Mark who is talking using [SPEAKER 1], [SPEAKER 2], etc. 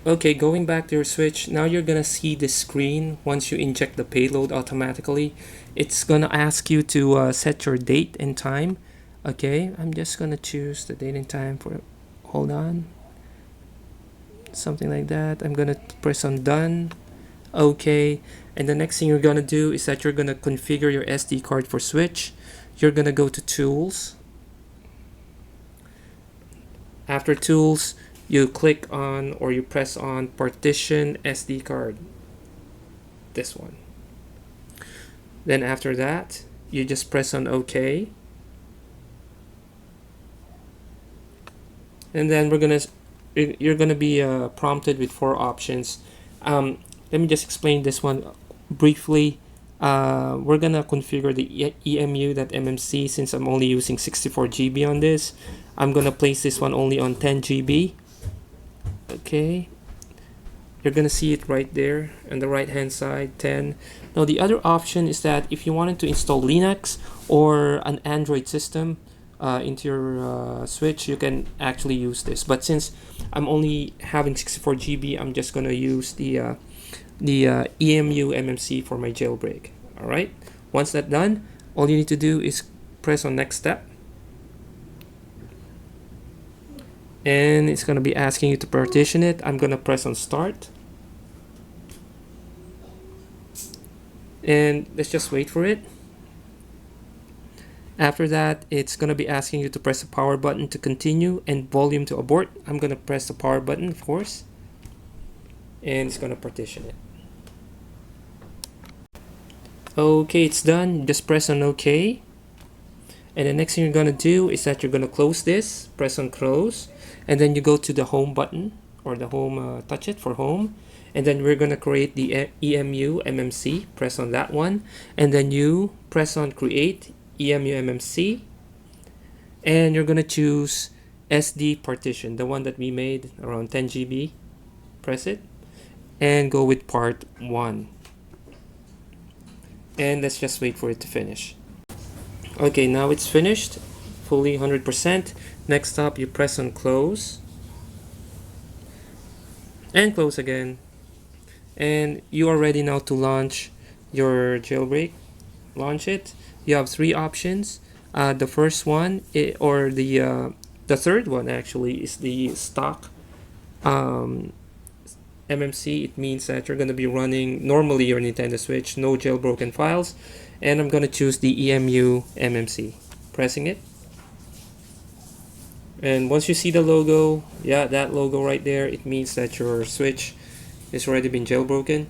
[SPEAKER 1] Okay, going back to your switch, now you're gonna see the screen once you inject the payload automatically. It's gonna ask you to set your date and time. Okay, I'm just gonna choose the date and time for, hold on, something like that. I'm gonna press on done. Okay, and the next thing you're gonna do is that you're gonna configure your SD card for Switch. You're gonna go to Tools. After Tools, you click on or you press on Partition SD card. This one. Then after that, you just press on OK. And then you're gonna be prompted with 4 options. Let me just explain this one briefly. We're gonna configure the emuMMC. Since I'm only using 64 GB on this, I'm gonna place this one only on 10 GB. Okay, you're gonna see it right there on the right hand side, 10. Now the other option is that if you wanted to install Linux or an Android system into your Switch, you can actually use this. But since I'm only having 64 GB, I'm just gonna use the emuMMC for my jailbreak. All right. Once that's done, all you need to do is press on next step, and it's gonna be asking you to partition it. I'm gonna press on start, and let's just wait for it. After that, it's gonna be asking you to press the power button to continue and volume to abort. I'm gonna press the power button, of course, and it's gonna partition it. Okay, it's done. Just press on OK. And the next thing you're gonna do is that you're gonna close this, press on close, and then you go to the home button or the home, touch it for home. And then we're gonna create the emuMMC, press on that one. And then you press on create emuMMC. And you're gonna choose SD partition, the one that we made around 10 GB. Press it and go with part 1. And let's just wait for it to finish. Okay, now it's finished, fully 100%. Next up, you press on close and close again, and you are ready now to launch your jailbreak. Launch it. You have 3 options. The first one, or the third one actually, is the stock MMC. It means that you're going to be running normally your Nintendo Switch, no jailbroken files. And I'm going to choose the emuMMC. Pressing it. And once you see the logo, yeah, that logo right there, it means that your Switch has already been jailbroken.